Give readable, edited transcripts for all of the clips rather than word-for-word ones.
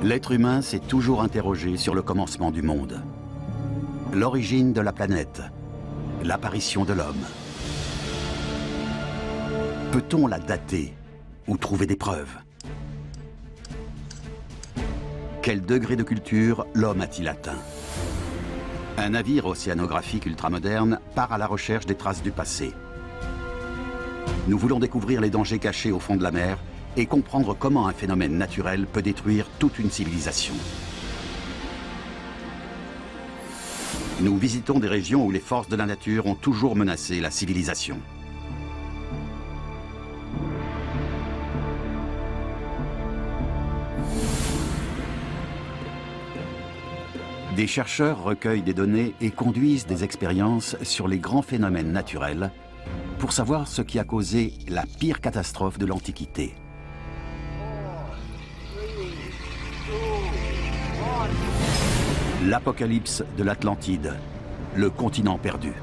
L'être humain s'est toujours interrogé sur le commencement du monde. L'origine de la planète, l'apparition de l'homme. Peut-on la dater ou trouver des preuves? Quel degré de culture l'homme a-t-il atteint? Un navire océanographique ultramoderne part à la recherche des traces du passé. Nous voulons découvrir les dangers cachés au fond de la mer et comprendre comment un phénomène naturel peut détruire toute une civilisation. Nous visitons des régions où les forces de la nature ont toujours menacé la civilisation. Des chercheurs recueillent des données et conduisent des expériences sur les grands phénomènes naturels pour savoir ce qui a causé la pire catastrophe de l'Antiquité. L'apocalypse de l'Atlantide, le continent perdu.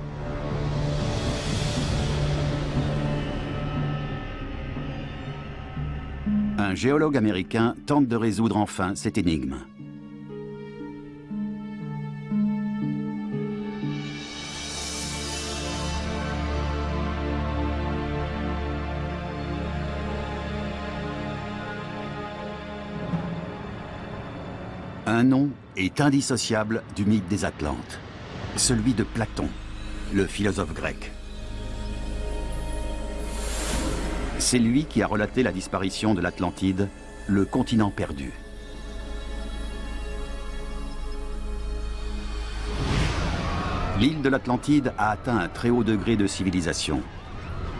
Un géologue américain tente de résoudre enfin cette énigme. Un nom est indissociable du mythe des Atlantes, celui de Platon, le philosophe grec. C'est lui qui a relaté la disparition de l'Atlantide, le continent perdu. L'île de l'Atlantide a atteint un très haut degré de civilisation.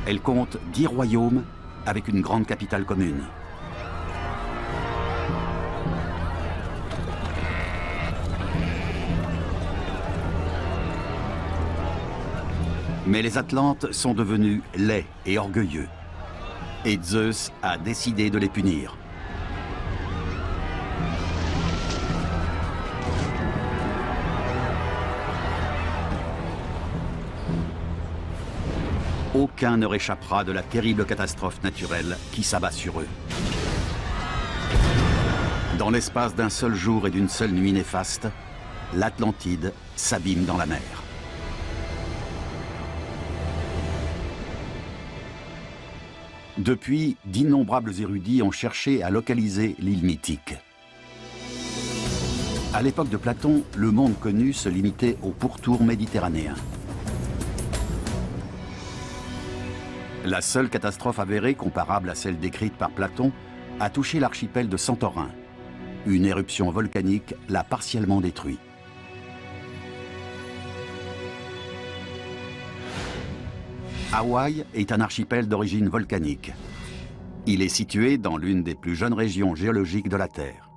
Elle compte 10 royaumes avec une grande capitale commune. Mais les Atlantes sont devenus laids et orgueilleux. Et Zeus a décidé de les punir. Aucun ne réchappera de la terrible catastrophe naturelle qui s'abat sur eux. Dans l'espace d'un seul jour et d'une seule nuit néfaste, l'Atlantide s'abîme dans la mer. Depuis, d'innombrables érudits ont cherché à localiser l'île mythique. À l'époque de Platon, le monde connu se limitait au pourtour méditerranéen. La seule catastrophe avérée, comparable à celle décrite par Platon, a touché l'archipel de Santorin. Une éruption volcanique l'a partiellement détruit. Hawaï est un archipel d'origine volcanique. Il est situé dans l'une des plus jeunes régions géologiques de la Terre.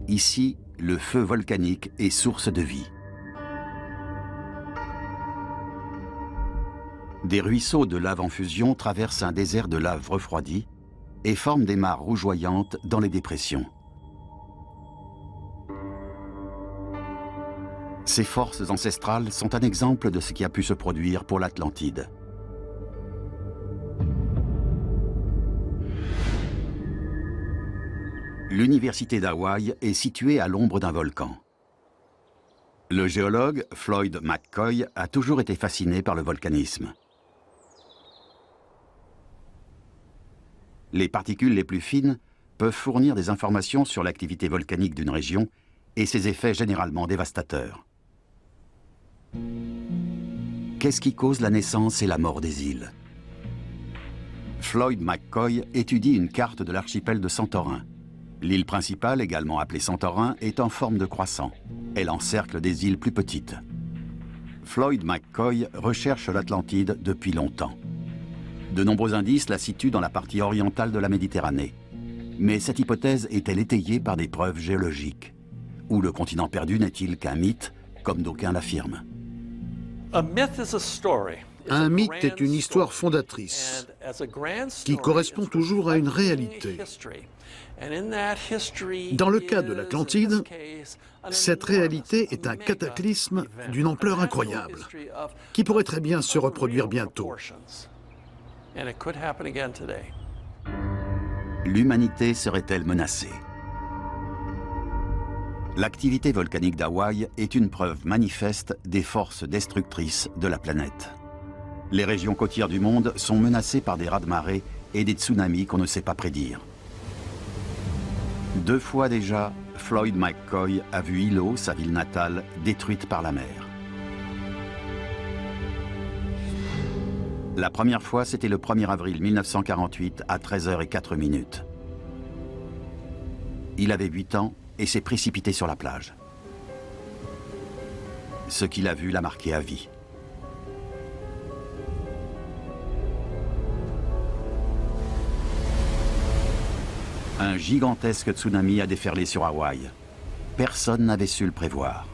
Ici, le feu volcanique est source de vie. Des ruisseaux de lave en fusion traversent un désert de lave refroidie et forment des mares rougeoyantes dans les dépressions. Ces forces ancestrales sont un exemple de ce qui a pu se produire pour l'Atlantide. L'université d'Hawaï est située à l'ombre d'un volcan. Le géologue Floyd McCoy a toujours été fasciné par le volcanisme. Les particules les plus fines peuvent fournir des informations sur l'activité volcanique d'une région et ses effets généralement dévastateurs. Qu'est-ce qui cause la naissance et la mort des îles? Floyd McCoy étudie une carte de l'archipel de Santorin. L'île principale, également appelée Santorin, est en forme de croissant. Elle encercle des îles plus petites. Floyd McCoy recherche l'Atlantide depuis longtemps. De nombreux indices la situent dans la partie orientale de la Méditerranée. Mais cette hypothèse est-elle étayée par des preuves géologiques? Ou le continent perdu n'est-il qu'un mythe, comme d'aucuns l'affirment? Un mythe est une histoire fondatrice qui correspond toujours à une réalité. Dans le cas de l'Atlantide, cette réalité est un cataclysme d'une ampleur incroyable, qui pourrait très bien se reproduire bientôt. L'humanité serait-elle menacée? L'activité volcanique d'Hawaï est une preuve manifeste des forces destructrices de la planète. Les régions côtières du monde sont menacées par des raz-de-marée et des tsunamis qu'on ne sait pas prédire. 2 fois déjà, Floyd McCoy a vu Hilo, sa ville natale, détruite par la mer. La première fois, c'était le 1er avril 1948 à 13h04. Il avait 8 ans et s'est précipité sur la plage. Ce qu'il a vu l'a marqué à vie. Un gigantesque tsunami a déferlé sur Hawaï. Personne n'avait su le prévoir.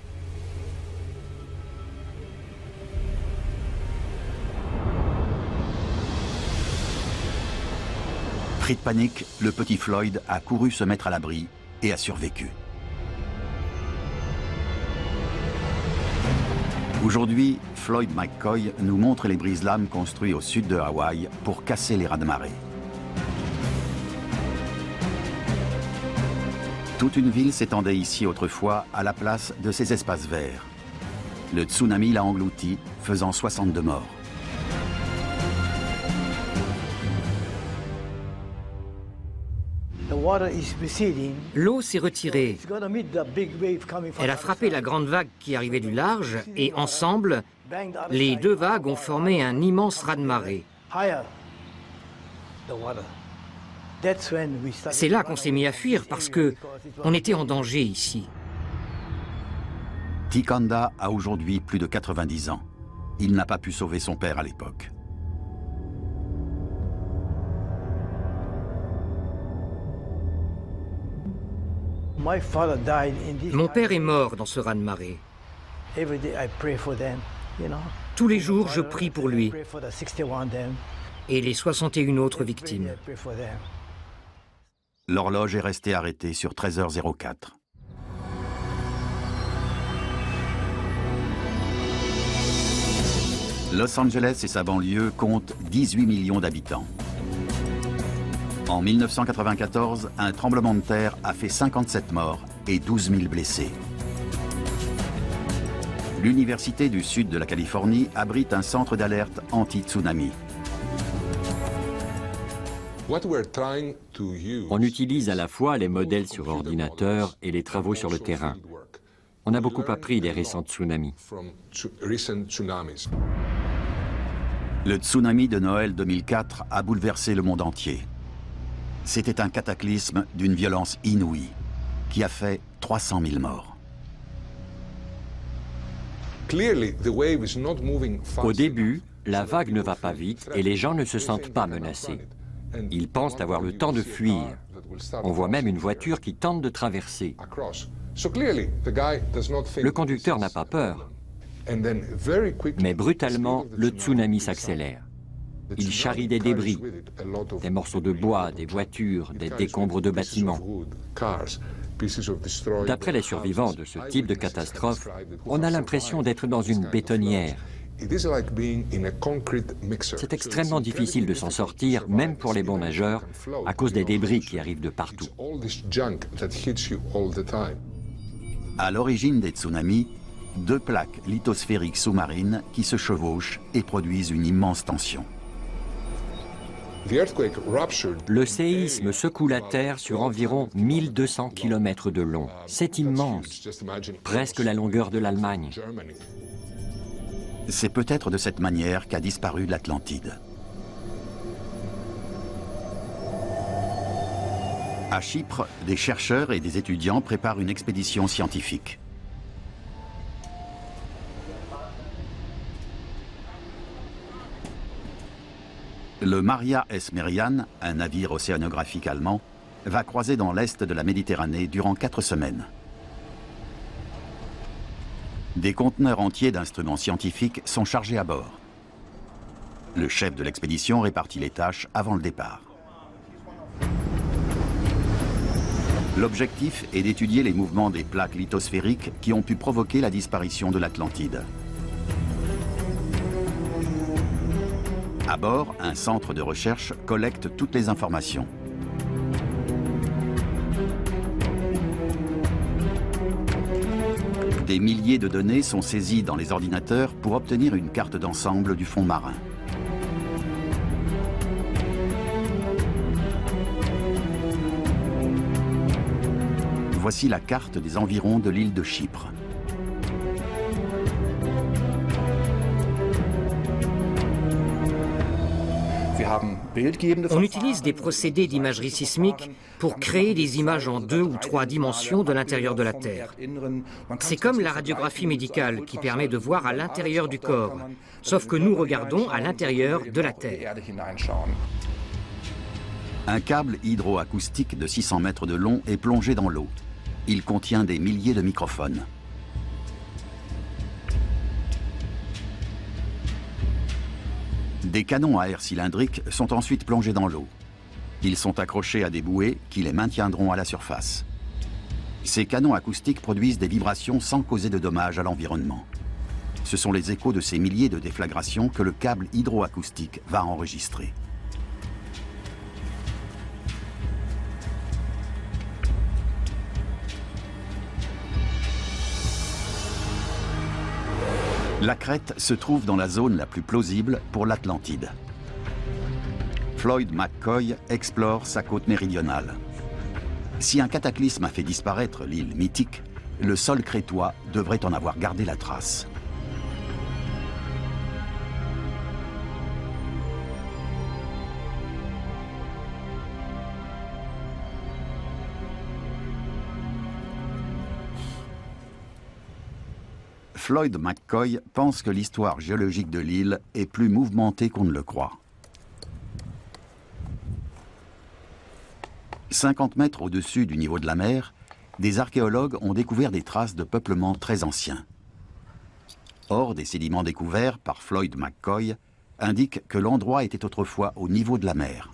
Pris de panique, le petit Floyd a couru se mettre à l'abri et a survécu. Aujourd'hui, Floyd McCoy nous montre les brise-lames construits au sud de Hawaï pour casser les raz-de-marée. Toute une ville s'étendait ici autrefois à la place de ces espaces verts. Le tsunami l'a englouti, faisant 62 morts. L'eau s'est retirée. Elle a frappé la grande vague qui arrivait du large et ensemble, les 2 vagues ont formé un immense raz-de-marée. C'est là qu'on s'est mis à fuir parce qu'on était en danger ici. Tikanda a aujourd'hui plus de 90 ans. Il n'a pas pu sauver son père à l'époque. Mon père est mort dans ce raz-de-marée. Tous les jours, je prie pour lui et les 61 autres victimes. L'horloge est restée arrêtée sur 13h04. Los Angeles et sa banlieue comptent 18 millions d'habitants. En 1994, un tremblement de terre a fait 57 morts et 12 000 blessés. L'Université du Sud de la Californie abrite un centre d'alerte anti-tsunami. On utilise à la fois les modèles sur ordinateur et les travaux sur le terrain. On a beaucoup appris des récents tsunamis. Le tsunami de Noël 2004 a bouleversé le monde entier. C'était un cataclysme d'une violence inouïe qui a fait 300 000 morts. Au début, la vague ne va pas vite et les gens ne se sentent pas menacés. Ils pensent avoir le temps de fuir. On voit même une voiture qui tente de traverser. Le conducteur n'a pas peur. Mais brutalement, le tsunami s'accélère. Il charrie des débris, des morceaux de bois, des voitures, des décombres de bâtiments. D'après les survivants de ce type de catastrophe, on a l'impression d'être dans une bétonnière. C'est extrêmement difficile de s'en sortir, même pour les bons nageurs, à cause des débris qui arrivent de partout. À l'origine des tsunamis, 2 plaques lithosphériques sous-marines qui se chevauchent et produisent une immense tension. Le séisme secoue la Terre sur environ 1200 km de long. C'est immense, presque la longueur de l'Allemagne. C'est peut-être de cette manière qu'a disparu l'Atlantide. À Chypre, des chercheurs et des étudiants préparent une expédition scientifique. Le Maria S. Merian, un navire océanographique allemand, va croiser dans l'est de la Méditerranée durant 4 semaines. Des conteneurs entiers d'instruments scientifiques sont chargés à bord. Le chef de l'expédition répartit les tâches avant le départ. L'objectif est d'étudier les mouvements des plaques lithosphériques qui ont pu provoquer la disparition de l'Atlantide. D'abord, un centre de recherche collecte toutes les informations. Des milliers de données sont saisies dans les ordinateurs pour obtenir une carte d'ensemble du fond marin. Voici la carte des environs de l'île de Chypre. On utilise des procédés d'imagerie sismique pour créer des images en 2 ou 3 dimensions de l'intérieur de la Terre. C'est comme la radiographie médicale qui permet de voir à l'intérieur du corps, sauf que nous regardons à l'intérieur de la Terre. Un câble hydroacoustique de 600 mètres de long est plongé dans l'eau. Il contient des milliers de microphones. Des canons à air cylindrique sont ensuite plongés dans l'eau. Ils sont accrochés à des bouées qui les maintiendront à la surface. Ces canons acoustiques produisent des vibrations sans causer de dommages à l'environnement. Ce sont les échos de ces milliers de déflagrations que le câble hydroacoustique va enregistrer. La Crète se trouve dans la zone la plus plausible pour l'Atlantide. Floyd McCoy explore sa côte méridionale. Si un cataclysme a fait disparaître l'île mythique, le sol crétois devrait en avoir gardé la trace. Floyd McCoy pense que l'histoire géologique de l'île est plus mouvementée qu'on ne le croit. 50 mètres au-dessus du niveau de la mer, des archéologues ont découvert des traces de peuplement très anciens. Or, des sédiments découverts par Floyd McCoy indiquent que l'endroit était autrefois au niveau de la mer.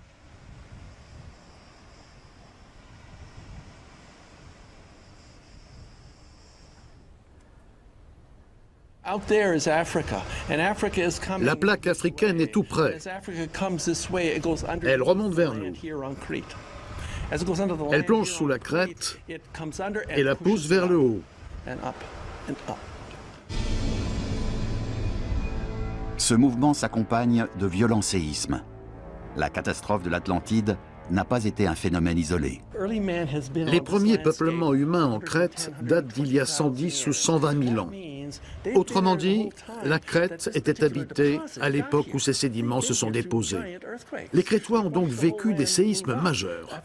La plaque africaine est tout près. Elle remonte vers nous. Elle plonge sous la crête et la pousse vers le haut. Ce mouvement s'accompagne de violents séismes. La catastrophe de l'Atlantide n'a pas été un phénomène isolé. Les premiers peuplements humains en Crète datent d'il y a 110 ou 120 000 ans. Autrement dit, la Crète était habitée à l'époque où ces sédiments se sont déposés. Les Crétois ont donc vécu des séismes majeurs.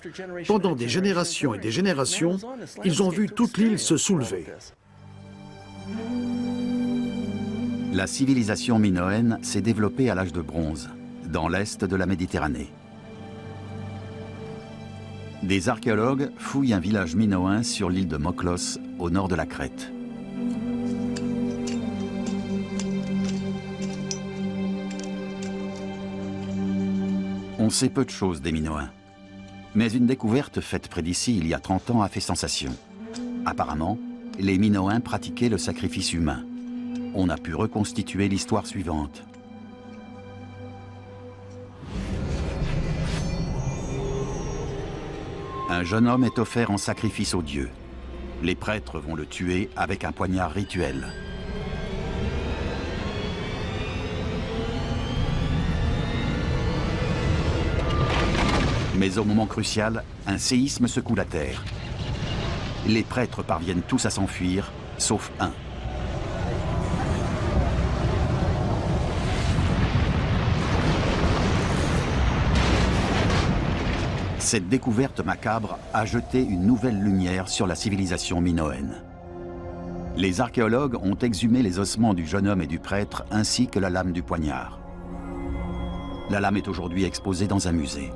Pendant des générations et des générations, ils ont vu toute l'île se soulever. La civilisation minoenne s'est développée à l'âge de bronze, dans l'est de la Méditerranée. Des archéologues fouillent un village minoen sur l'île de Moklos, au nord de la Crète. On sait peu de choses des Minoens, mais une découverte faite près d'ici il y a 30 ans a fait sensation. Apparemment, les Minoens pratiquaient le sacrifice humain. On a pu reconstituer l'histoire suivante. Un jeune homme est offert en sacrifice aux dieux. Les prêtres vont le tuer avec un poignard rituel. Mais au moment crucial, un séisme secoue la terre. Les prêtres parviennent tous à s'enfuir, sauf un. Cette découverte macabre a jeté une nouvelle lumière sur la civilisation minoenne. Les archéologues ont exhumé les ossements du jeune homme et du prêtre ainsi que la lame du poignard. La lame est aujourd'hui exposée dans un musée.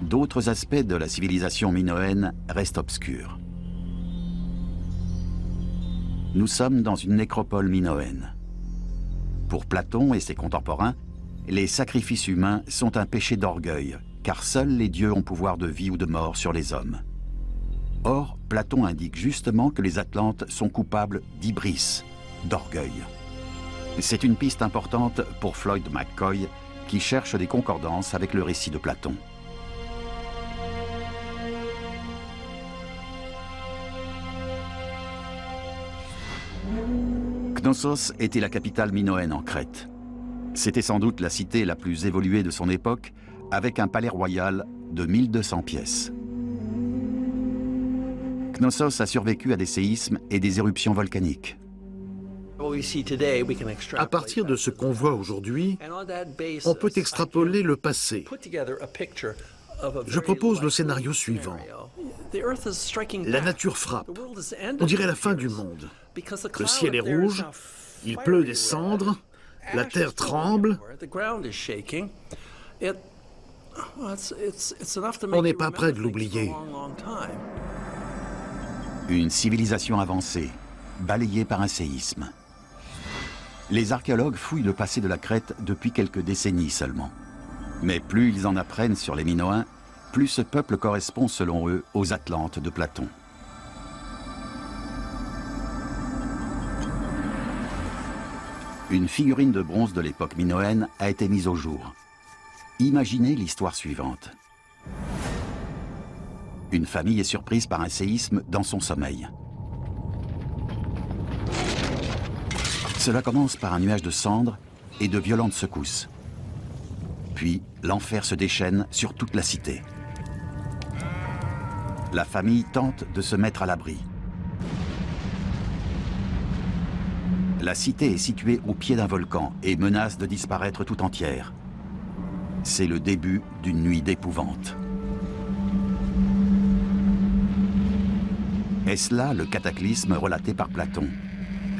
D'autres aspects de la civilisation minoenne restent obscurs. Nous sommes dans une nécropole minoenne. Pour Platon et ses contemporains, les sacrifices humains sont un péché d'orgueil, car seuls les dieux ont pouvoir de vie ou de mort sur les hommes. Or, Platon indique justement que les Atlantes sont coupables d'hybris, d'orgueil. C'est une piste importante pour Floyd McCoy, qui cherche des concordances avec le récit de Platon. Knossos était la capitale minoenne en Crète. C'était sans doute la cité la plus évoluée de son époque, avec un palais royal de 1200 pièces. Knossos a survécu à des séismes et des éruptions volcaniques. À partir de ce qu'on voit aujourd'hui, on peut extrapoler le passé. Je propose le scénario suivant. La nature frappe. On dirait la fin du monde. Le ciel est rouge, il pleut des cendres, la terre tremble. On n'est pas prêt de l'oublier. Une civilisation avancée, balayée par un séisme. Les archéologues fouillent le passé de la Crète depuis quelques décennies seulement. Mais plus ils en apprennent sur les Minoens, plus ce peuple correspond selon eux aux Atlantes de Platon. Une figurine de bronze de l'époque minoenne a été mise au jour. Imaginez l'histoire suivante. Une famille est surprise par un séisme dans son sommeil. Cela commence par un nuage de cendres et de violentes secousses. Puis, l'enfer se déchaîne sur toute la cité. La famille tente de se mettre à l'abri. La cité est située au pied d'un volcan et menace de disparaître tout entière. C'est le début d'une nuit d'épouvante. Est-ce là le cataclysme relaté par Platon?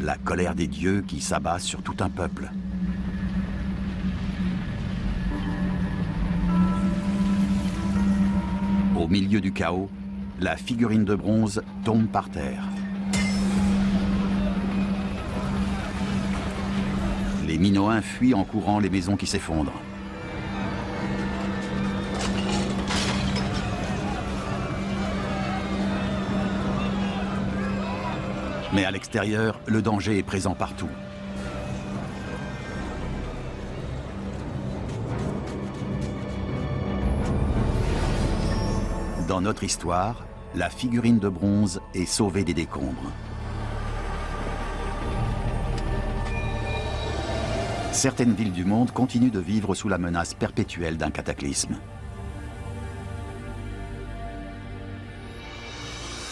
La colère des dieux qui s'abat sur tout un peuple. Au milieu du chaos, la figurine de bronze tombe par terre. Les Minoens fuient en courant les maisons qui s'effondrent. Mais à l'extérieur, le danger est présent partout. Dans notre histoire, la figurine de bronze est sauvée des décombres. Certaines villes du monde continuent de vivre sous la menace perpétuelle d'un cataclysme.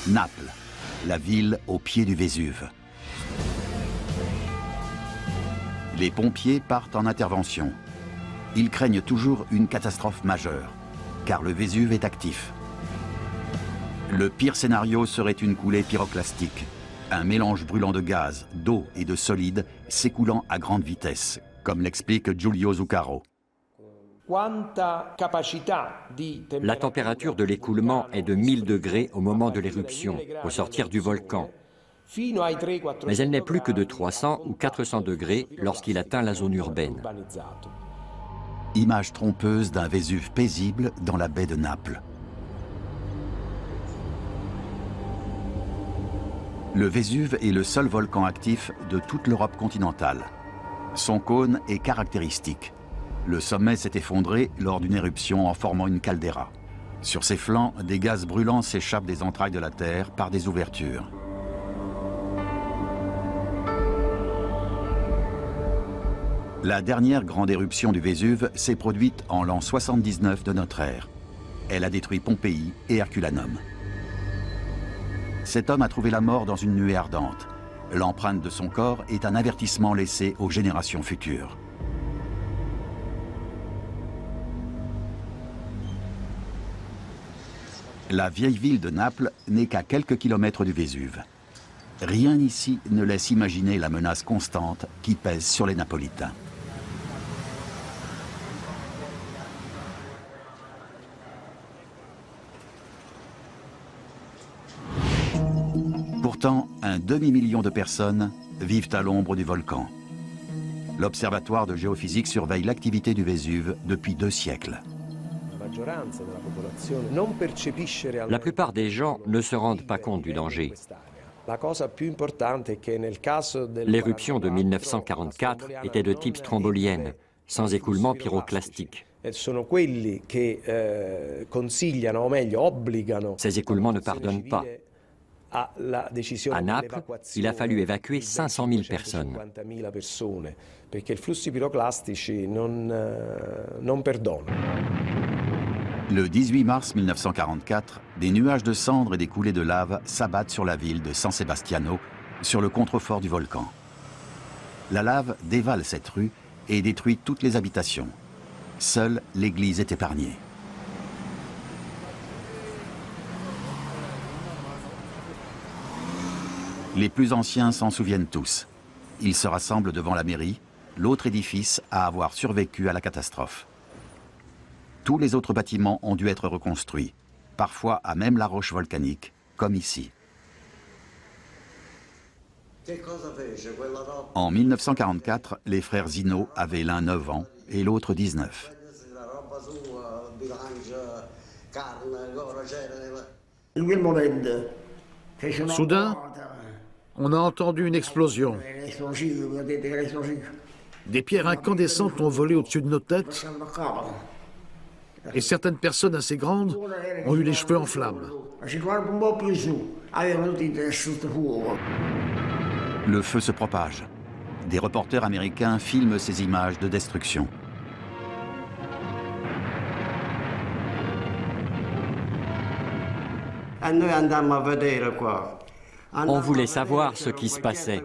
Naples, la ville au pied du Vésuve. Les pompiers partent en intervention. Ils craignent toujours une catastrophe majeure, car le Vésuve est actif. Le pire scénario serait une coulée pyroclastique, un mélange brûlant de gaz, d'eau et de solide s'écoulant à grande vitesse, comme l'explique Giulio Zuccaro. La température de l'écoulement est de 1000 degrés au moment de l'éruption, au sortir du volcan. Mais elle n'est plus que de 300 ou 400 degrés lorsqu'il atteint la zone urbaine. Image trompeuse d'un Vésuve paisible dans la baie de Naples. Le Vésuve est le seul volcan actif de toute l'Europe continentale. Son cône est caractéristique. Le sommet s'est effondré lors d'une éruption en formant une caldeira. Sur ses flancs, des gaz brûlants s'échappent des entrailles de la Terre par des ouvertures. La dernière grande éruption du Vésuve s'est produite en l'an 79 de notre ère. Elle a détruit Pompéi et Herculanum. Cet homme a trouvé la mort dans une nuée ardente. L'empreinte de son corps est un avertissement laissé aux générations futures. La vieille ville de Naples n'est qu'à quelques kilomètres du Vésuve. Rien ici ne laisse imaginer la menace constante qui pèse sur les Napolitains. Pourtant, un demi-million de personnes vivent à l'ombre du volcan. L'Observatoire de géophysique surveille l'activité du Vésuve depuis 2 siècles. La plupart des gens ne se rendent pas compte du danger. L'éruption de 1944 était de type strombolienne, sans écoulement pyroclastique. Ces écoulements ne pardonnent pas. À Naples, il a fallu évacuer 500 000 personnes. Le 18 mars 1944, des nuages de cendres et des coulées de lave s'abattent sur la ville de San Sebastiano, sur le contrefort du volcan. La lave dévale cette rue et détruit toutes les habitations. Seule l'église est épargnée. Les plus anciens s'en souviennent tous. Ils se rassemblent devant la mairie, l'autre édifice à avoir survécu à la catastrophe. Tous les autres bâtiments ont dû être reconstruits, parfois à même la roche volcanique, comme ici. En 1944, les frères Zino avaient l'un 9 ans et l'autre 19. Soudain, on a entendu une explosion. Des pierres incandescentes ont volé au-dessus de nos têtes et certaines personnes assez grandes ont eu les cheveux en flammes. Le feu se propage. Des reporters américains filment ces images de destruction. On voulait savoir ce qui se passait.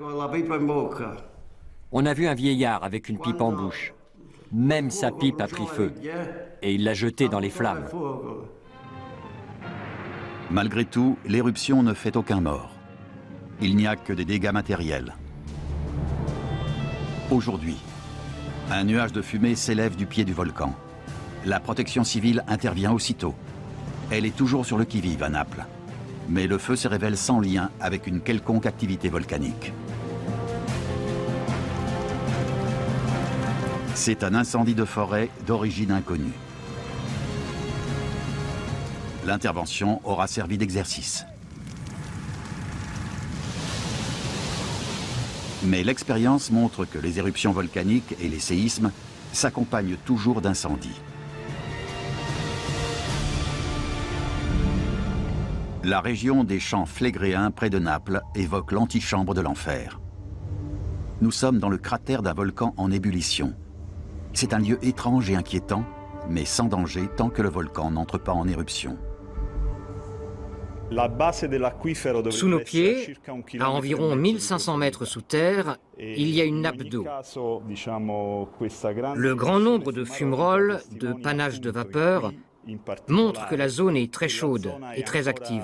On a vu un vieillard avec une pipe en bouche. Même sa pipe a pris feu et il l'a jetée dans les flammes. Malgré tout, l'éruption ne fait aucun mort. Il n'y a que des dégâts matériels. Aujourd'hui, un nuage de fumée s'élève du pied du volcan. La protection civile intervient aussitôt. Elle est toujours sur le qui-vive à Naples. Mais le feu se révèle sans lien avec une quelconque activité volcanique. C'est un incendie de forêt d'origine inconnue. L'intervention aura servi d'exercice. Mais l'expérience montre que les éruptions volcaniques et les séismes s'accompagnent toujours d'incendies. La région des champs Phlegréens près de Naples évoque l'antichambre de l'enfer. Nous sommes dans le cratère d'un volcan en ébullition. C'est un lieu étrange et inquiétant, mais sans danger tant que le volcan n'entre pas en éruption. Sous nos pieds, à environ 1500 mètres sous terre, il y a une nappe d'eau. Le grand nombre de fumerolles, de panaches de vapeur, montre que la zone est très chaude et très active.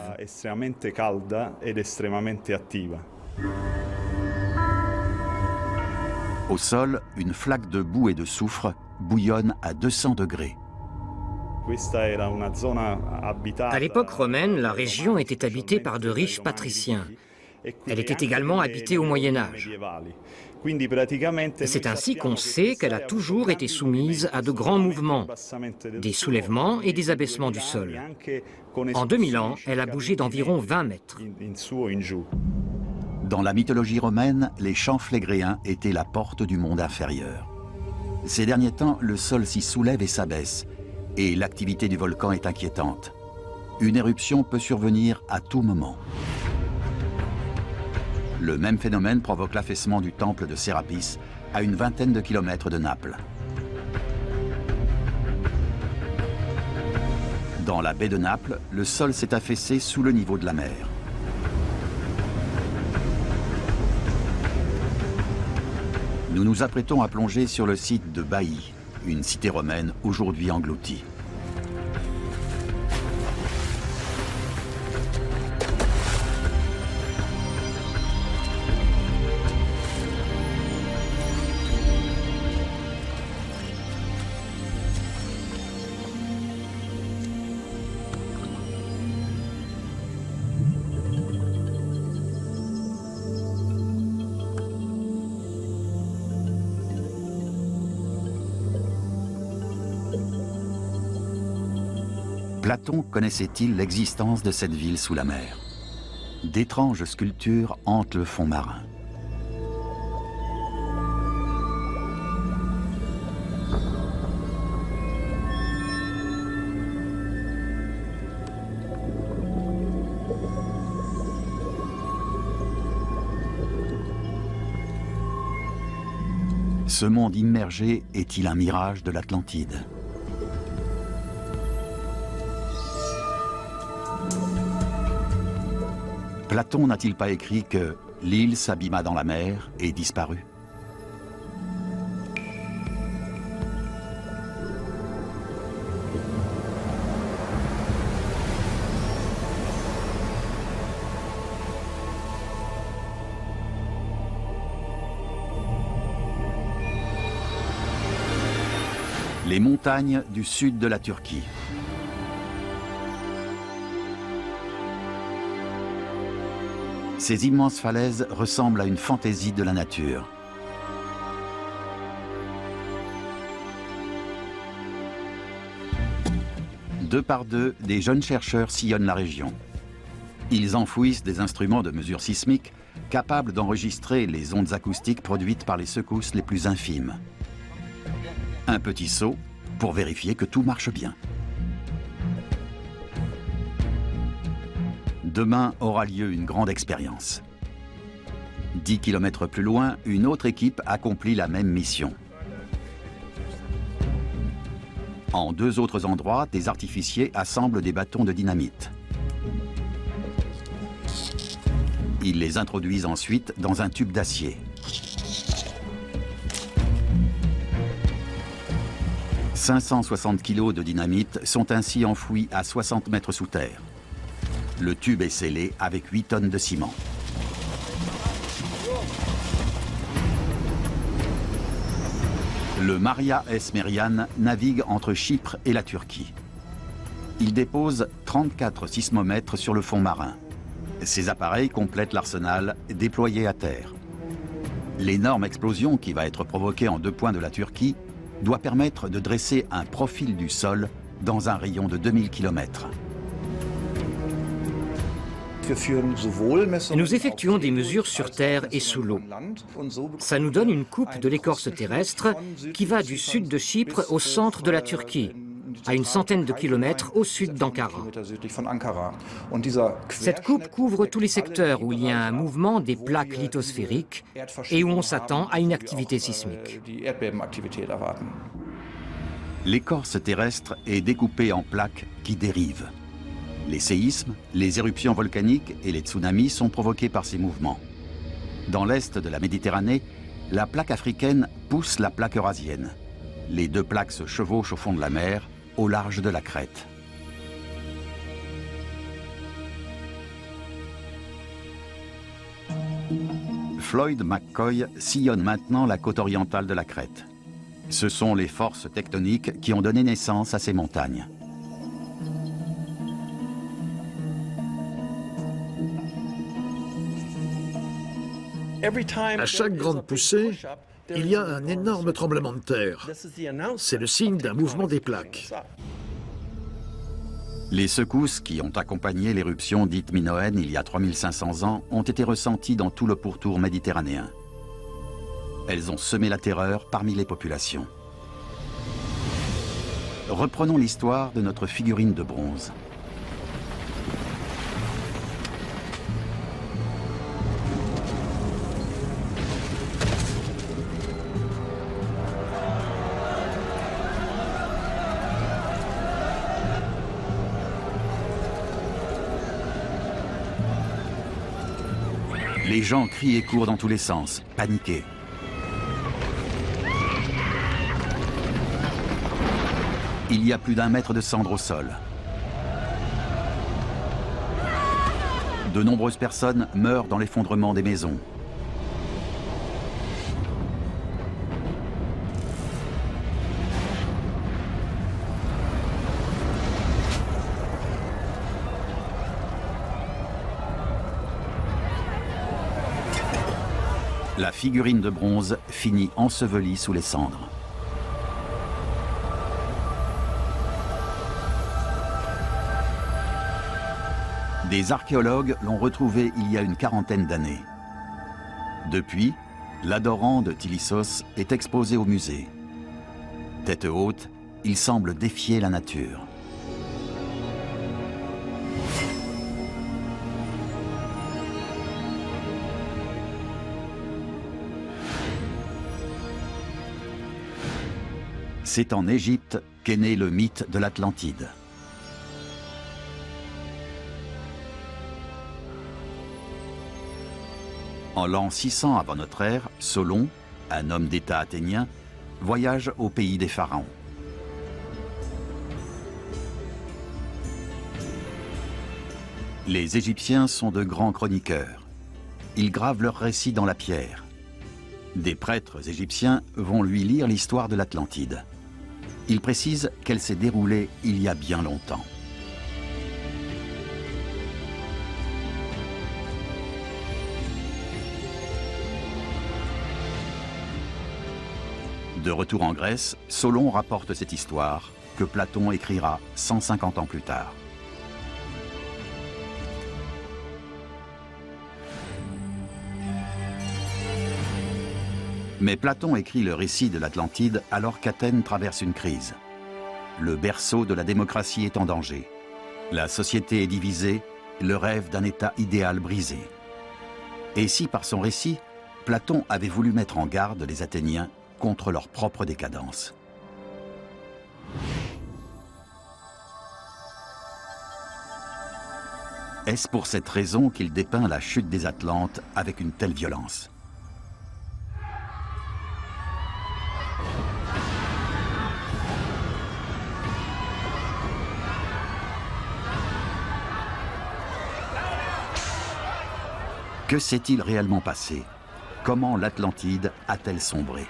Au sol, une flaque de boue et de soufre bouillonne à 200 degrés. À l'époque romaine, la région était habitée par de riches patriciens. Elle était également habitée au Moyen Âge. Et c'est ainsi qu'on sait qu'elle a toujours été soumise à de grands mouvements, des soulèvements et des abaissements du sol. En 2000 ans, elle a bougé d'environ 20 mètres. Dans la mythologie romaine, les champs Phlegréens étaient la porte du monde inférieur. Ces derniers temps, le sol s'y soulève et s'abaisse, et l'activité du volcan est inquiétante. Une éruption peut survenir à tout moment. Le même phénomène provoque l'affaissement du temple de Sérapis à une vingtaine de kilomètres de Naples. Dans la baie de Naples, le sol s'est affaissé sous le niveau de la mer. Nous nous apprêtons à plonger sur le site de Bailly, une cité romaine aujourd'hui engloutie. Platon connaissait-il l'existence de cette ville sous la mer? D'étranges sculptures hantent le fond marin. Ce monde immergé est-il un mirage de l'Atlantide? Platon n'a-t-il pas écrit que l'île s'abîma dans la mer et disparut? Les montagnes du sud de la Turquie. Ces immenses falaises ressemblent à une fantaisie de la nature. Deux par deux, des jeunes chercheurs sillonnent la région. Ils enfouissent des instruments de mesure sismique capables d'enregistrer les ondes acoustiques produites par les secousses les plus infimes. Un petit saut pour vérifier que tout marche bien. Demain aura lieu une grande expérience. 10 km plus loin, une autre équipe accomplit la même mission. En deux autres endroits, des artificiers assemblent des bâtons de dynamite. Ils les introduisent ensuite dans un tube d'acier. 560 kg de dynamite sont ainsi enfouis à 60 mètres sous terre. Le tube est scellé avec 8 tonnes de ciment. Le Maria S. Merian navigue entre Chypre et la Turquie. Il dépose 34 sismomètres sur le fond marin. Ces appareils complètent l'arsenal déployé à terre. L'énorme explosion qui va être provoquée en deux points de la Turquie doit permettre de dresser un profil du sol dans un rayon de 2000 km. Nous effectuons des mesures sur terre et sous l'eau. Ça nous donne une coupe de l'écorce terrestre qui va du sud de Chypre au centre de la Turquie, à une centaine de kilomètres au sud d'Ankara. Cette coupe couvre tous les secteurs où il y a un mouvement des plaques lithosphériques et où on s'attend à une activité sismique. L'écorce terrestre est découpée en plaques qui dérivent. Les séismes, les éruptions volcaniques et les tsunamis sont provoqués par ces mouvements. Dans l'est de la Méditerranée, la plaque africaine pousse la plaque eurasienne. Les deux plaques se chevauchent au fond de la mer, au large de la Crète. Floyd McCoy sillonne maintenant la côte orientale de la Crète. Ce sont les forces tectoniques qui ont donné naissance à ces montagnes. À chaque grande poussée, il y a un énorme tremblement de terre. C'est le signe d'un mouvement des plaques. Les secousses qui ont accompagné l'éruption dite minoenne il y a 3500 ans ont été ressenties dans tout le pourtour méditerranéen. Elles ont semé la terreur parmi les populations. Reprenons l'histoire de notre figurine de bronze. Les gens crient et courent dans tous les sens, paniqués. Il y a plus d'1 mètre de cendres au sol. De nombreuses personnes meurent dans l'effondrement des maisons. La figurine de bronze finit ensevelie sous les cendres. Les archéologues l'ont retrouvé il y a une quarantaine d'années. Depuis, l'Adorant de Tilissos est exposé au musée. Tête haute, il semble défier la nature. C'est en Égypte qu'est né le mythe de l'Atlantide. En l'an 600 avant notre ère, Solon, un homme d'État athénien, voyage au pays des pharaons. Les Égyptiens sont de grands chroniqueurs. Ils gravent leurs récits dans la pierre. Des prêtres égyptiens vont lui lire l'histoire de l'Atlantide. Il précise qu'elle s'est déroulée il y a bien longtemps. De retour en Grèce, Solon rapporte cette histoire que Platon écrira 150 ans plus tard. Mais Platon écrit le récit de l'Atlantide alors qu'Athènes traverse une crise. Le berceau de la démocratie est en danger. La société est divisée, le rêve d'un État idéal brisé. Et si par son récit, Platon avait voulu mettre en garde les Athéniens contre leur propre décadence. Est-ce pour cette raison qu'il dépeint la chute des Atlantes avec une telle violence ? Que s'est-il réellement passé? Comment l'Atlantide a-t-elle sombré?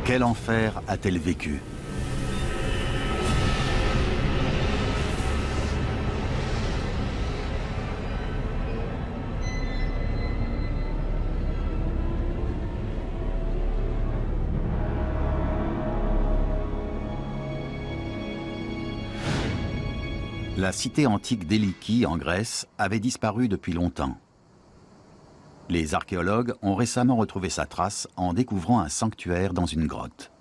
Quel enfer a-t-elle vécu? La cité antique d'Éliki, en Grèce, avait disparu depuis longtemps. Les archéologues ont récemment retrouvé sa trace en découvrant un sanctuaire dans une grotte.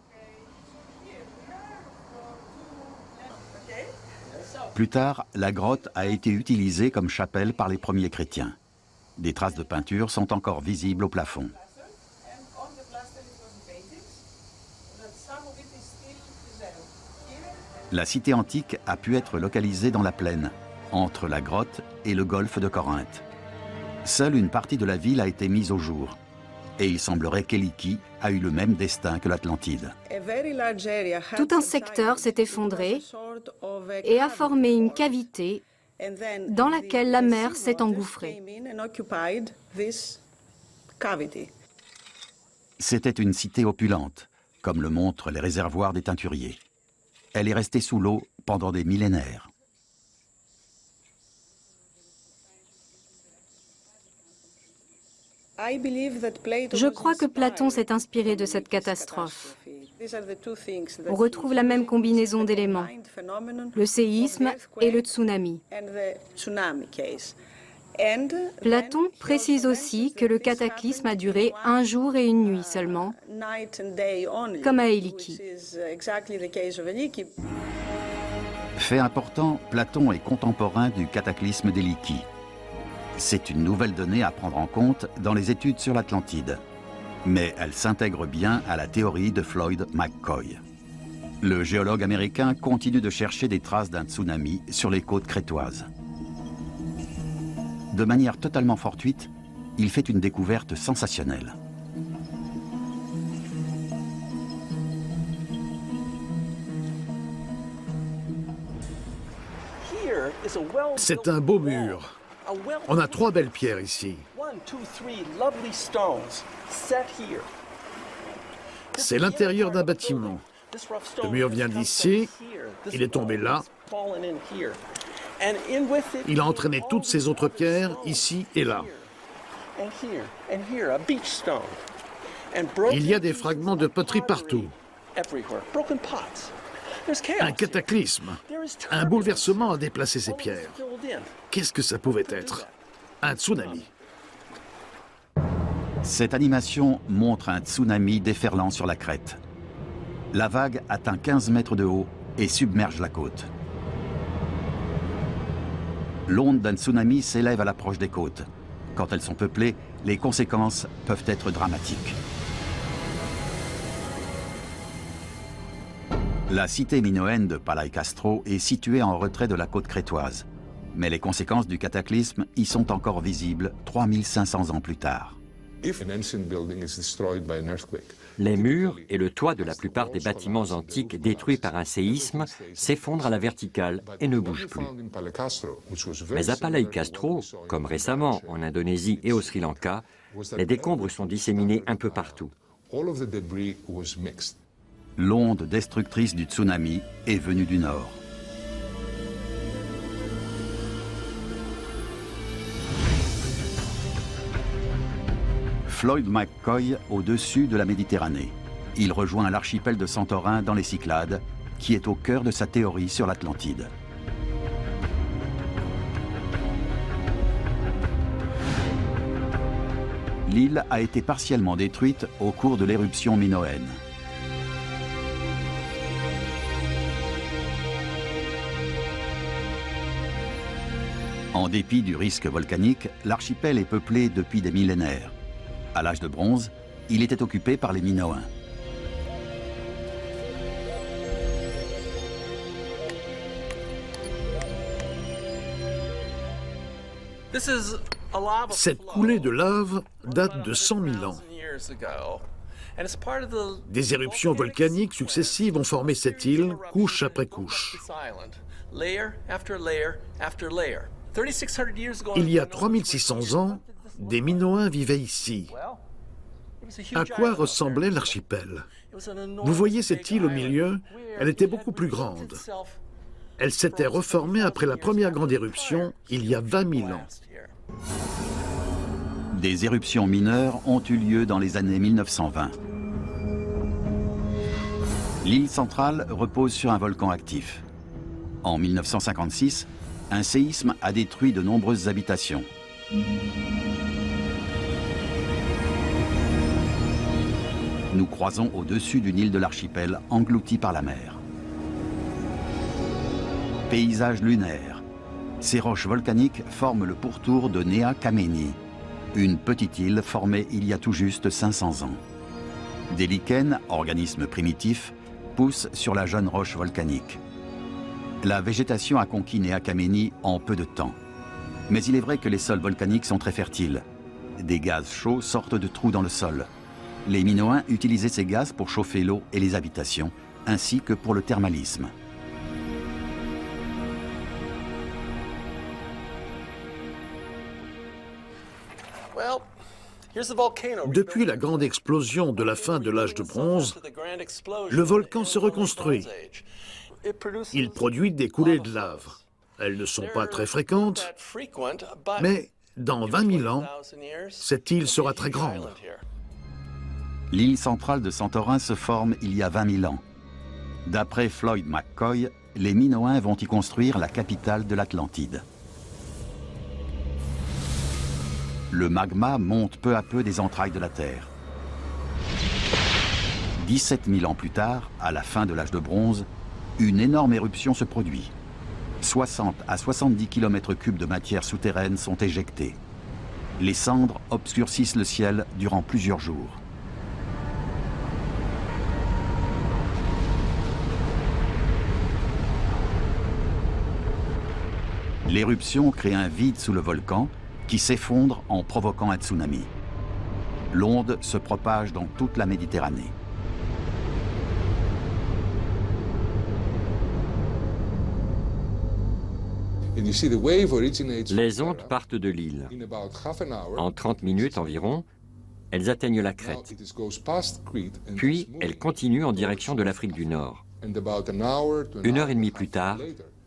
Plus tard, la grotte a été utilisée comme chapelle par les premiers chrétiens. Des traces de peinture sont encore visibles au plafond. La cité antique a pu être localisée dans la plaine, entre la grotte et le golfe de Corinthe. Seule une partie de la ville a été mise au jour. Et il semblerait qu'Éliki a eu le même destin que l'Atlantide. Tout un secteur s'est effondré et a formé une cavité dans laquelle la mer s'est engouffrée. C'était une cité opulente, comme le montrent les réservoirs des teinturiers. Elle est restée sous l'eau pendant des millénaires. Je crois que Platon s'est inspiré de cette catastrophe. On retrouve la même combinaison d'éléments, le séisme et le tsunami. Platon précise aussi que le cataclysme a duré 1 jour et 1 nuit seulement, comme à Éliki. Fait important, Platon est contemporain du cataclysme d'Éliki. C'est une nouvelle donnée à prendre en compte dans les études sur l'Atlantide. Mais elle s'intègre bien à la théorie de Floyd McCoy. Le géologue américain continue de chercher des traces d'un tsunami sur les côtes crétoises. De manière totalement fortuite, il fait une découverte sensationnelle. C'est un beau mur. On a 3 belles pierres ici. C'est l'intérieur d'un bâtiment. Le mur vient d'ici, il est tombé là. Il a entraîné toutes ces autres pierres ici et là. Il y a des fragments de poterie partout. Un cataclysme, un bouleversement a déplacé ces pierres. Qu'est-ce que ça pouvait être? Un tsunami. Cette animation montre un tsunami déferlant sur la crête. La vague atteint 15 mètres de haut et submerge la côte. L'onde d'un tsunami s'élève à l'approche des côtes. Quand elles sont peuplées, les conséquences peuvent être dramatiques. La cité minoenne de Palai-Castro est située en retrait de la côte crétoise. Mais les conséquences du cataclysme y sont encore visibles 3500 ans plus tard. Les murs et le toit de la plupart des bâtiments antiques détruits par un séisme s'effondrent à la verticale et ne bougent plus. Mais à Palai-Castro, comme récemment en Indonésie et au Sri Lanka, les décombres sont disséminés un peu partout. L'onde destructrice du tsunami est venue du nord. Floyd McCoy au-dessus de la Méditerranée. Il rejoint l'archipel de Santorin dans les Cyclades, qui est au cœur de sa théorie sur l'Atlantide. L'île a été partiellement détruite au cours de l'éruption minoenne. En dépit du risque volcanique, l'archipel est peuplé depuis des millénaires. À l'âge de bronze, il était occupé par les Minoens. Cette coulée de lave date de 100 000 ans. Des éruptions volcaniques successives ont formé cette île, couche après couche. Il y a 3600 ans, des Minoens vivaient ici. À quoi ressemblait l'archipel? Vous voyez cette île au milieu? Elle était beaucoup plus grande. Elle s'était reformée après la première grande éruption, il y a 20 000 ans. Des éruptions mineures ont eu lieu dans les années 1920. L'île centrale repose sur un volcan actif. En 1956, un séisme a détruit de nombreuses habitations. Nous croisons au-dessus d'une île de l'archipel engloutie par la mer. Paysage lunaire. Ces roches volcaniques forment le pourtour de Nea Kameni, une petite île formée il y a tout juste 500 ans. Des lichens, organismes primitifs, poussent sur la jeune roche volcanique. La végétation a conquis Nea Kameni en peu de temps. Mais il est vrai que les sols volcaniques sont très fertiles. Des gaz chauds sortent de trous dans le sol. Les Minoens utilisaient ces gaz pour chauffer l'eau et les habitations, ainsi que pour le thermalisme. Depuis la grande explosion de la fin de l'âge de bronze, le volcan se reconstruit. Il produit des coulées de lave. Elles ne sont pas très fréquentes, mais dans 20 000 ans, cette île sera très grande. L'île centrale de Santorin se forme il y a 20 000 ans. D'après Floyd McCoy, les Minoens vont y construire la capitale de l'Atlantide. Le magma monte peu à peu des entrailles de la Terre. 17 000 ans plus tard, à la fin de l'âge de bronze, une énorme éruption se produit. 60 à 70 km3 de matière souterraine sont éjectés. Les cendres obscurcissent le ciel durant plusieurs jours. L'éruption crée un vide sous le volcan qui s'effondre en provoquant un tsunami. L'onde se propage dans toute la Méditerranée. Les ondes partent de l'île. En 30 minutes environ, Elles atteignent la Crète. Puis, elles continuent en direction de l'Afrique du Nord. 1h30 plus tard,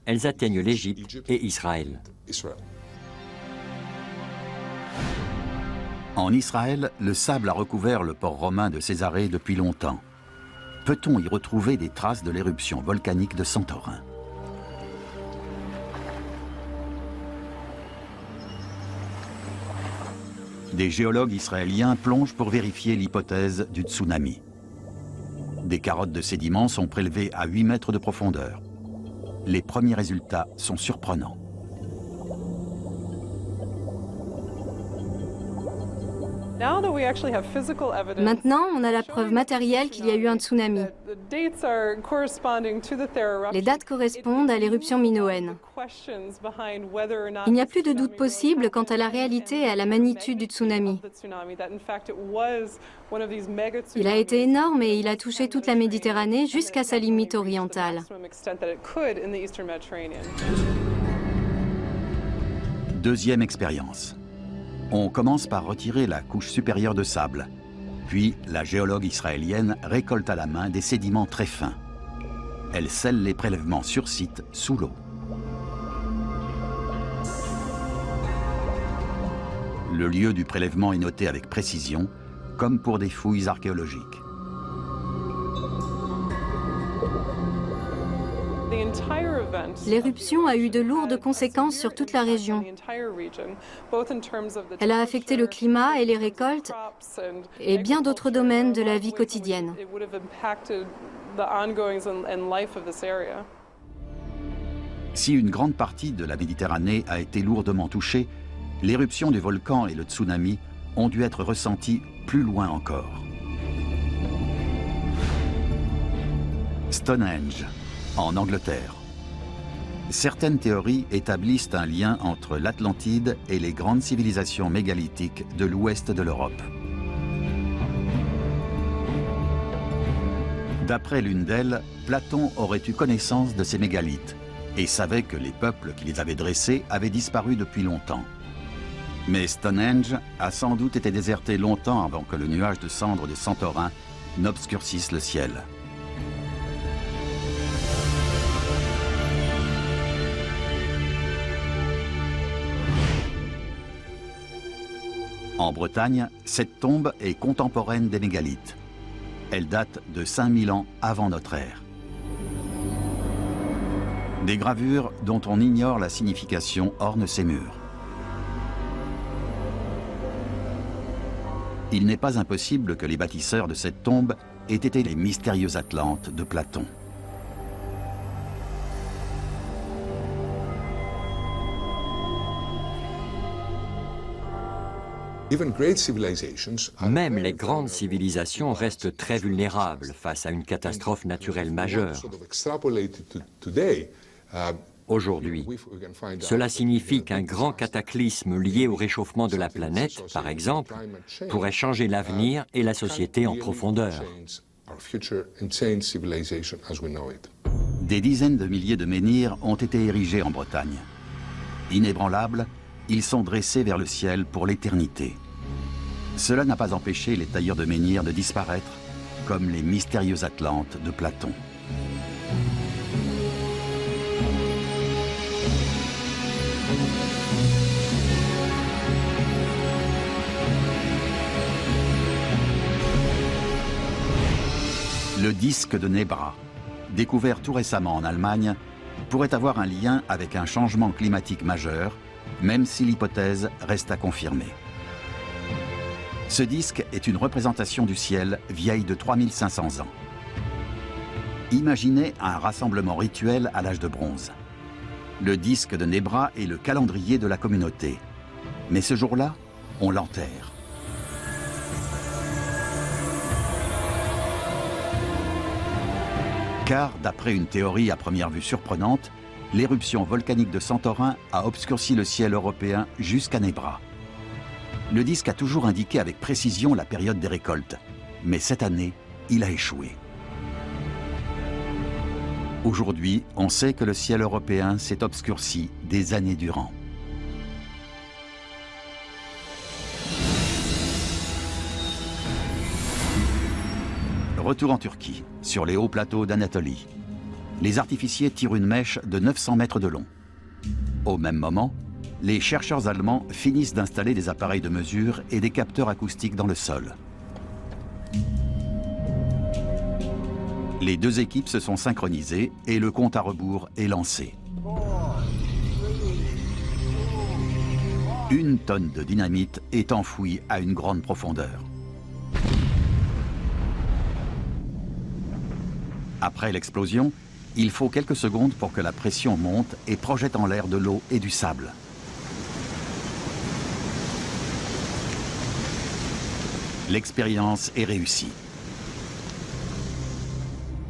elles atteignent l'Égypte et Israël. En Israël, le sable a recouvert le port romain de Césarée depuis longtemps. Peut-on y retrouver des traces de l'éruption volcanique de Santorin? Des géologues israéliens plongent pour vérifier l'hypothèse du tsunami. Des carottes de sédiments sont prélevées à 8 mètres de profondeur. Les premiers résultats sont surprenants. Maintenant, on a la preuve matérielle qu'il y a eu un tsunami. Les dates correspondent à l'éruption minoenne. Il n'y a plus de doute possible quant à la réalité et à la magnitude du tsunami. Il a été énorme et il a touché toute la Méditerranée jusqu'à sa limite orientale. Deuxième expérience. On commence par retirer la couche supérieure de sable. Puis, la géologue israélienne récolte à la main des sédiments très fins. Elle scelle les prélèvements sur site, sous l'eau. Le lieu du prélèvement est noté avec précision, comme pour des fouilles archéologiques. L'éruption a eu de lourdes conséquences sur toute la région. Elle a affecté le climat et les récoltes et bien d'autres domaines de la vie quotidienne. Si une grande partie de la Méditerranée a été lourdement touchée, l'éruption du volcan et le tsunami ont dû être ressentis plus loin encore. Stonehenge, en Angleterre. Certaines théories établissent un lien entre l'Atlantide et les grandes civilisations mégalithiques de l'ouest de l'Europe. D'après l'une d'elles, Platon aurait eu connaissance de ces mégalithes et savait que les peuples qui les avaient dressés avaient disparu depuis longtemps. Mais Stonehenge a sans doute été déserté longtemps avant que le nuage de cendres de Santorin n'obscurcisse le ciel. En Bretagne, cette tombe est contemporaine des mégalithes. Elle date de 5000 ans avant notre ère. Des gravures dont on ignore la signification ornent ces murs. Il n'est pas impossible que les bâtisseurs de cette tombe aient été les mystérieux Atlantes de Platon. Même les grandes civilisations restent très vulnérables face à une catastrophe naturelle majeure. Aujourd'hui, cela signifie qu'un grand cataclysme lié au réchauffement de la planète, par exemple, pourrait changer l'avenir et la société en profondeur. Des dizaines de milliers de menhirs ont été érigés en Bretagne. Inébranlables, ils sont dressés vers le ciel pour l'éternité. Cela n'a pas empêché les tailleurs de menhirs de disparaître, comme les mystérieux Atlantes de Platon. Le disque de Nebra, découvert tout récemment en Allemagne, pourrait avoir un lien avec un changement climatique majeur, même si l'hypothèse reste à confirmer. Ce disque est une représentation du ciel vieille de 3500 ans. Imaginez un rassemblement rituel à l'âge de bronze. Le disque de Nebra est le calendrier de la communauté. Mais ce jour-là, on l'enterre. Car, d'après une théorie à première vue surprenante, l'éruption volcanique de Santorin a obscurci le ciel européen jusqu'à Nebra. Le disque a toujours indiqué avec précision la période des récoltes, mais cette année, il a échoué. Aujourd'hui, on sait que le ciel européen s'est obscurci des années durant. Retour en Turquie, sur les hauts plateaux d'Anatolie. Les artificiers tirent une mèche de 900 mètres de long. Au même moment, les chercheurs allemands finissent d'installer des appareils de mesure et des capteurs acoustiques dans le sol. Les deux équipes se sont synchronisées et le compte à rebours est lancé. 1 tonne de dynamite est enfouie à une grande profondeur. Après l'explosion, il faut quelques secondes pour que la pression monte et projette en l'air de l'eau et du sable. L'expérience est réussie.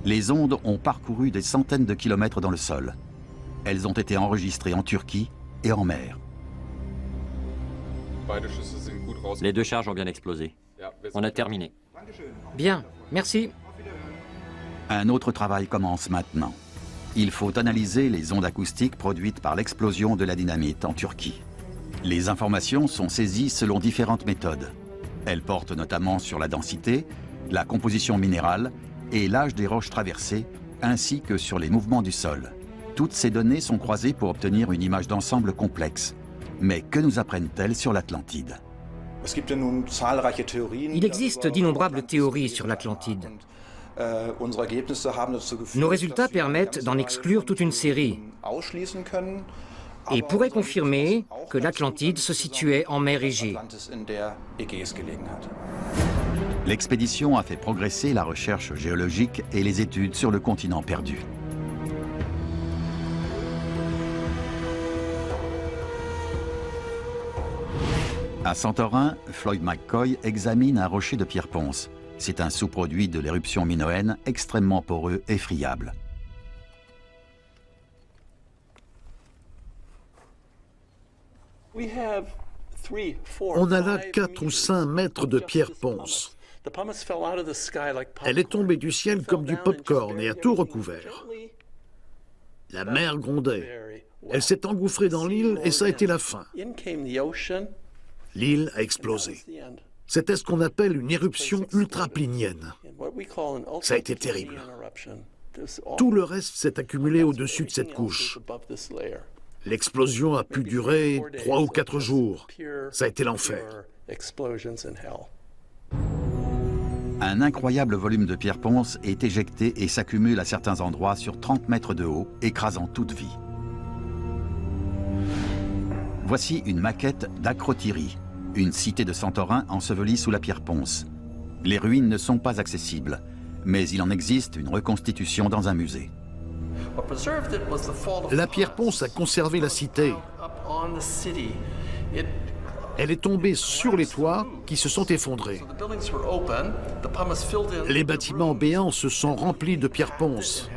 Les ondes ont parcouru des centaines de kilomètres dans le sol. Elles ont été enregistrées en Turquie et en mer. Les 2 charges ont bien explosé. On a terminé. Bien, merci. Un autre travail commence maintenant. Il faut analyser les ondes acoustiques produites par l'explosion de la dynamite en Turquie. Les informations sont saisies selon différentes méthodes. Elles portent notamment sur la densité, la composition minérale et l'âge des roches traversées, ainsi que sur les mouvements du sol. Toutes ces données sont croisées pour obtenir une image d'ensemble complexe. Mais que nous apprennent-elles sur l'Atlantide? Il existe d'innombrables théories sur l'Atlantide. Nos résultats permettent d'en exclure toute une série et pourraient confirmer que l'Atlantide se situait en mer Égée. L'expédition a fait progresser la recherche géologique et les études sur le continent perdu. À Santorin, Floyd McCoy examine un rocher de pierre ponce. C'est un sous-produit de l'éruption minoenne extrêmement poreux et friable. On a là 4 ou 5 mètres de pierre ponce. Elle est tombée du ciel comme du pop-corn et a tout recouvert. La mer grondait. Elle s'est engouffrée dans l'île et ça a été la fin. L'île a explosé. C'était ce qu'on appelle une éruption ultraplinienne. Ça a été terrible. Tout le reste s'est accumulé au-dessus de cette couche. L'explosion a pu durer 3 ou 4 jours. Ça a été l'enfer. Un incroyable volume de pierre ponce est éjecté et s'accumule à certains endroits sur 30 mètres de haut, écrasant toute vie. Voici une maquette d'Akrotiri, une cité de Santorin ensevelie sous la pierre ponce. Les ruines ne sont pas accessibles, mais il en existe une reconstitution dans un musée. La pierre ponce a conservé la cité. Elle est tombée sur les toits qui se sont effondrés. Les bâtiments béants se sont remplis de pierre ponce.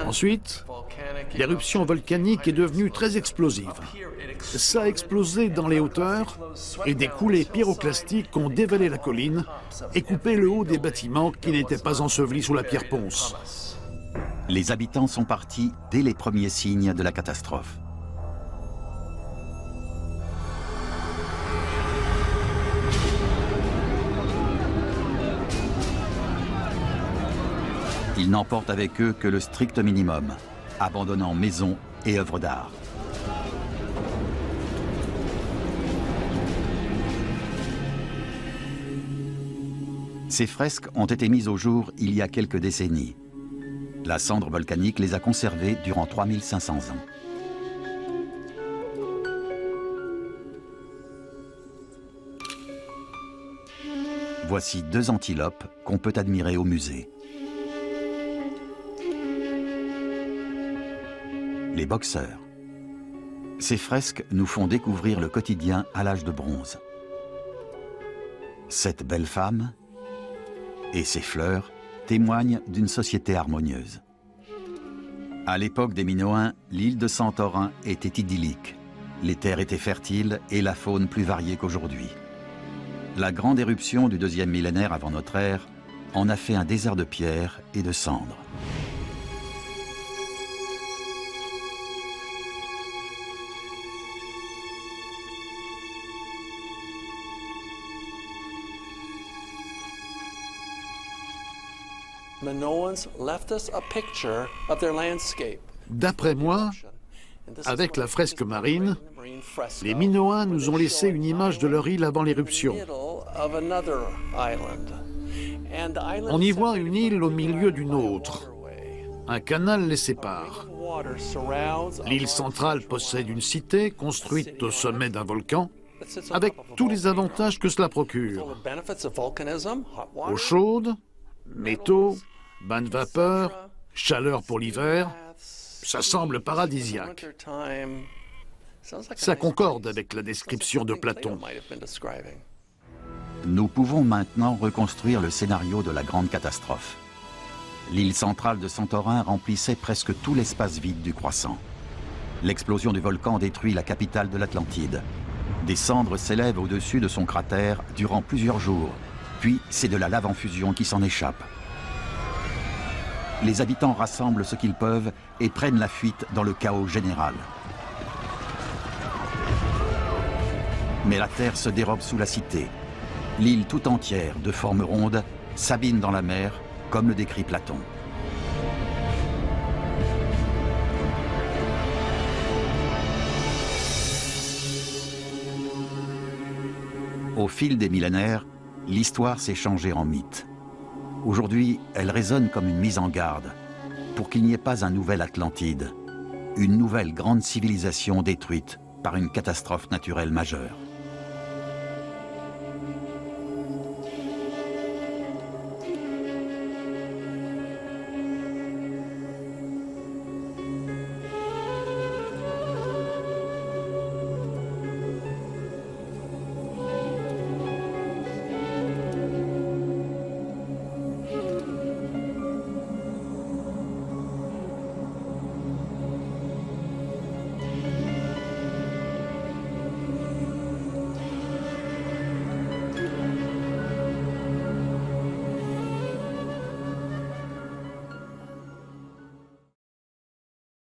Ensuite, l'éruption volcanique est devenue très explosive. Ça a explosé dans les hauteurs et des coulées pyroclastiques ont dévalé la colline et coupé le haut des bâtiments qui n'étaient pas ensevelis sous la pierre ponce. Les habitants sont partis dès les premiers signes de la catastrophe. Ils n'emportent avec eux que le strict minimum, abandonnant maisons et œuvres d'art. Ces fresques ont été mises au jour il y a quelques décennies. La cendre volcanique les a conservées durant 3500 ans. Voici 2 antilopes qu'on peut admirer au musée. Les boxeurs. Ces fresques nous font découvrir le quotidien à l'âge de bronze. Cette belle femme et ces fleurs témoignent d'une société harmonieuse. À l'époque des Minoens, l'île de Santorin était idyllique. Les terres étaient fertiles et la faune plus variée qu'aujourd'hui. La grande éruption du 2e millénaire avant notre ère en a fait un désert de pierre et de cendres. D'après moi, avec la fresque marine, les Minoens nous ont laissé une image de leur île avant l'éruption. On y voit une île au milieu d'une autre. Un canal les sépare. L'île centrale possède une cité construite au sommet d'un volcan, avec tous les avantages que cela procure. Eau chaude, métaux, bains de vapeur, chaleur pour l'hiver, ça semble paradisiaque. Ça concorde avec la description de Platon. Nous pouvons maintenant reconstruire le scénario de la grande catastrophe. L'île centrale de Santorin remplissait presque tout l'espace vide du croissant. L'explosion du volcan détruit la capitale de l'Atlantide. Des cendres s'élèvent au-dessus de son cratère durant plusieurs jours. Puis, c'est de la lave en fusion qui s'en échappe. Les habitants rassemblent ce qu'ils peuvent et prennent la fuite dans le chaos général. Mais la terre se dérobe sous la cité. L'île tout entière, de forme ronde, s'abîme dans la mer, comme le décrit Platon. Au fil des millénaires, l'histoire s'est changée en mythe. Aujourd'hui, elle résonne comme une mise en garde pour qu'il n'y ait pas un nouvel Atlantide, une nouvelle grande civilisation détruite par une catastrophe naturelle majeure.